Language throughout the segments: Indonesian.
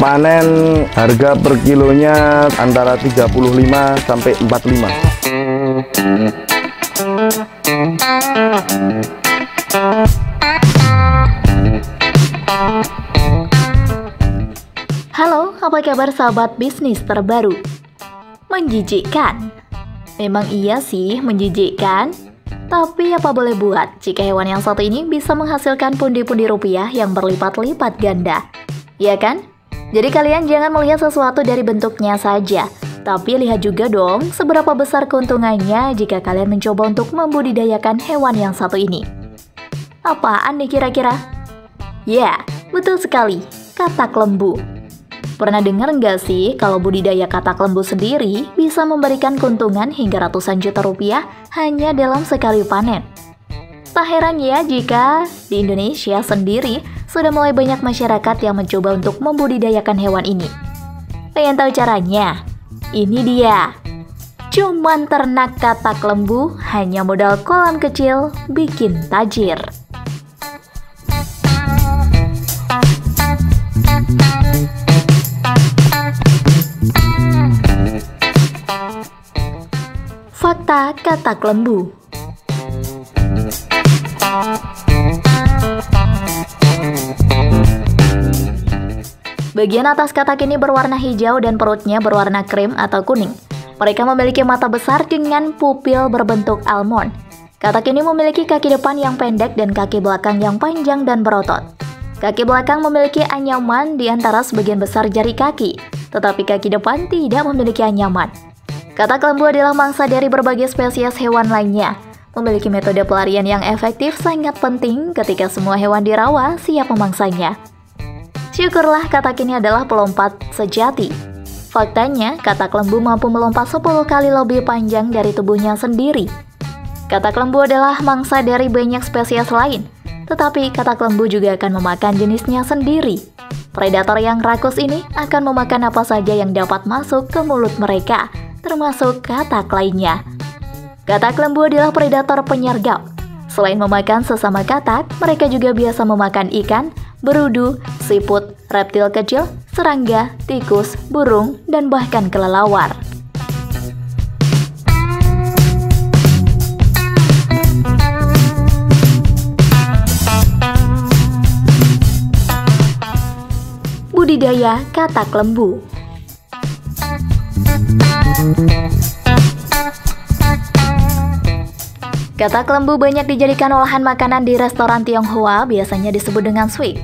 panen harga per kilonya antara 35 sampai 45. Halo, apa kabar sahabat bisnis terbaru? Menjijikkan. Memang iya sih menjijikkan. Tapi apa boleh buat jika hewan yang satu ini bisa menghasilkan pundi-pundi rupiah yang berlipat-lipat ganda. Ya kan? Jadi kalian jangan melihat sesuatu dari bentuknya saja, tapi lihat juga dong seberapa besar keuntungannya jika kalian mencoba untuk membudidayakan hewan yang satu ini. Apaan nih kira-kira? Ya, betul sekali, katak lembu. Pernah dengar nggak sih kalau budidaya katak lembu sendiri bisa memberikan keuntungan hingga ratusan juta rupiah hanya dalam sekali panen? Tak heran ya jika di Indonesia sendiri sudah mulai banyak masyarakat yang mencoba untuk membudidayakan hewan ini. Pengen tahu caranya? Ini dia. Cuman ternak katak lembu hanya modal kolam kecil bikin tajir. Fakta katak lembu. Bagian atas katak ini berwarna hijau dan perutnya berwarna krim atau kuning. Mereka memiliki mata besar dengan pupil berbentuk almond. Katak ini memiliki kaki depan yang pendek dan kaki belakang yang panjang dan berotot. Kaki belakang memiliki anyaman di antara sebagian besar jari kaki, tetapi kaki depan tidak memiliki anyaman. Katak lembu adalah mangsa dari berbagai spesies hewan lainnya. Memiliki metode pelarian yang efektif sangat penting ketika semua hewan di rawa siap memangsanya. Syukurlah katak ini adalah pelompat sejati. Faktanya, katak lembu mampu melompat 10 kali lebih panjang dari tubuhnya sendiri. Katak lembu adalah mangsa dari banyak spesies lain, tetapi katak lembu juga akan memakan jenisnya sendiri. Predator yang rakus ini akan memakan apa saja yang dapat masuk ke mulut mereka, termasuk katak lainnya. Katak lembu adalah predator penyergap. Selain memakan sesama katak, mereka juga biasa memakan ikan, berudu, siput, reptil kecil, serangga, tikus, burung, dan bahkan kelelawar. Budidaya katak lembu. Katak lembu banyak dijadikan olahan makanan di restoran Tionghoa, biasanya disebut dengan suik.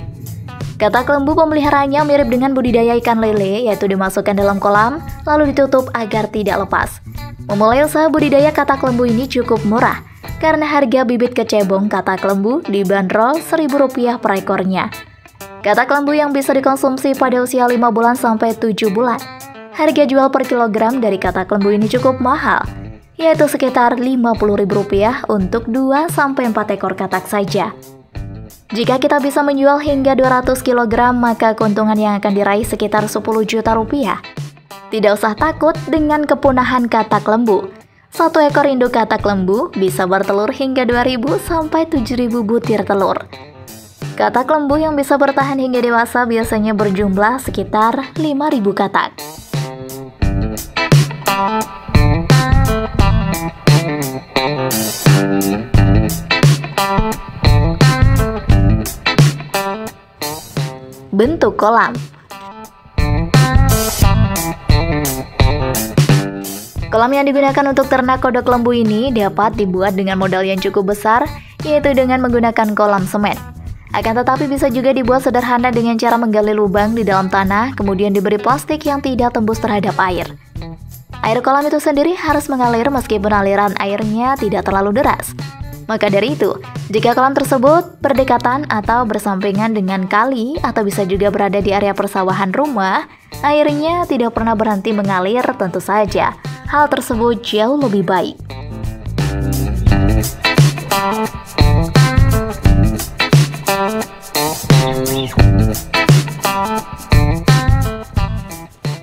Katak lembu pemeliharaannya mirip dengan budidaya ikan lele, yaitu dimasukkan dalam kolam, lalu ditutup agar tidak lepas. Memulai usaha budidaya katak lembu ini cukup murah, karena harga bibit kecebong katak lembu dibanderol Rp1.000 per ekornya. Katak lembu yang bisa dikonsumsi pada usia 5 bulan sampai 7 bulan. Harga jual per kilogram dari katak lembu ini cukup mahal, yaitu sekitar Rp50.000 untuk 2-4 ekor katak saja. Jika kita bisa menjual hingga 200 kg, maka keuntungan yang akan diraih sekitar 10 juta rupiah. Tidak usah takut dengan kepunahan katak lembu. Satu ekor induk katak lembu bisa bertelur hingga 2.000-7.000 butir telur. Katak lembu yang bisa bertahan hingga dewasa biasanya berjumlah sekitar 5.000 katak. Bentuk kolam. Kolam yang digunakan untuk ternak kodok lembu ini dapat dibuat dengan modal yang cukup besar, yaitu dengan menggunakan kolam semen. Akan tetapi bisa juga dibuat sederhana dengan cara menggali lubang di dalam tanah, kemudian diberi plastik yang tidak tembus terhadap air. Air kolam itu sendiri harus mengalir meskipun aliran airnya tidak terlalu deras. Maka dari itu, jika kolam tersebut berdekatan atau bersampingan dengan kali atau bisa juga berada di area persawahan rumah, airnya tidak pernah berhenti mengalir, tentu saja hal tersebut jauh lebih baik.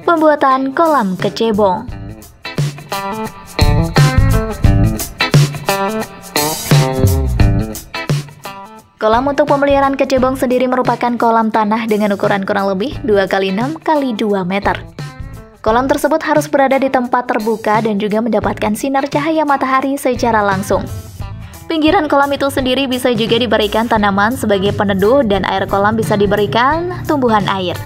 Pembuatan kolam kecebong. Kolam untuk pemeliharaan kecebong sendiri merupakan kolam tanah dengan ukuran kurang lebih 2x6 x 2 meter. Kolam tersebut harus berada di tempat terbuka dan juga mendapatkan sinar cahaya matahari secara langsung. Pinggiran kolam itu sendiri bisa juga diberikan tanaman sebagai peneduh dan air kolam bisa diberikan tumbuhan air.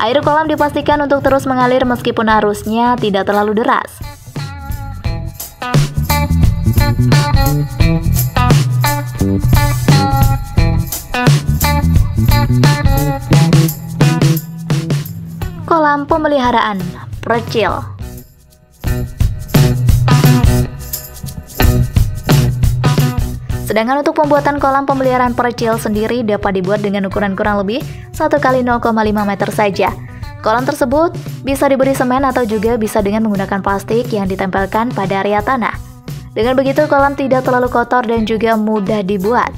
Air kolam dipastikan untuk terus mengalir meskipun arusnya tidak terlalu deras. Kolam pemeliharaan percil. Sedangkan untuk pembuatan kolam pemeliharaan percil sendiri dapat dibuat dengan ukuran kurang lebih 1x 0,5 meter saja. Kolam tersebut bisa diberi semen atau juga bisa dengan menggunakan plastik yang ditempelkan pada area tanah. Dengan begitu kolam tidak terlalu kotor dan juga mudah dibuat.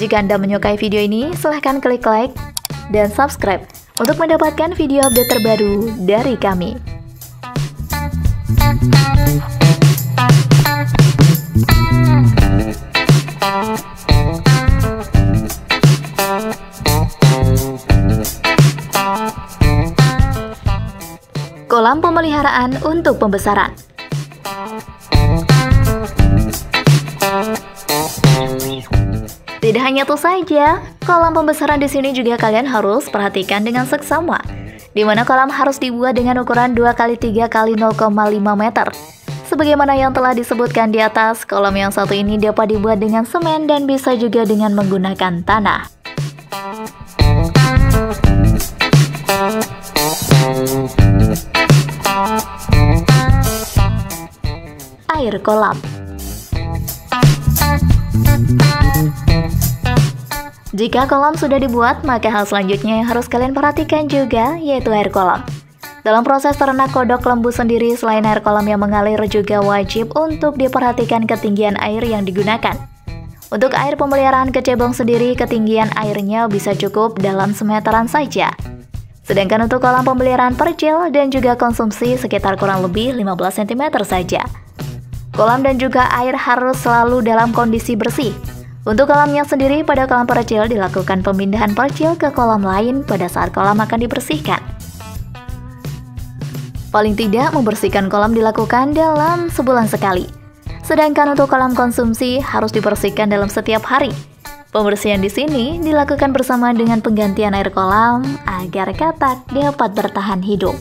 Jika Anda menyukai video ini, silahkan klik like dan subscribe untuk mendapatkan video update terbaru dari kami. Kolam pemeliharaan untuk pembesaran. Tidak hanya itu saja, kolam pembesaran di sini juga kalian harus perhatikan dengan seksama, di mana kolam harus dibuat dengan ukuran 2x3x 0,5 meter. Sebagaimana yang telah disebutkan di atas, kolam yang satu ini dapat dibuat dengan semen dan bisa juga dengan menggunakan tanah. Air kolam. Jika kolam sudah dibuat, maka hal selanjutnya yang harus kalian perhatikan juga yaitu air kolam. Dalam proses ternak kodok lembu sendiri, selain air kolam yang mengalir juga wajib untuk diperhatikan ketinggian air yang digunakan. Untuk air pemeliharaan kecebong sendiri, ketinggian airnya bisa cukup dalam semeteran saja. Sedangkan untuk kolam pemeliharaan percil dan juga konsumsi sekitar kurang lebih 15 cm saja. Kolam dan juga air harus selalu dalam kondisi bersih. Untuk kolamnya sendiri, pada kolam percil dilakukan pemindahan percil ke kolam lain pada saat kolam akan dibersihkan. Paling tidak membersihkan kolam dilakukan dalam sebulan sekali. Sedangkan untuk kolam konsumsi harus dibersihkan dalam setiap hari. Pembersihan di sini dilakukan bersama dengan penggantian air kolam agar katak dapat bertahan hidup.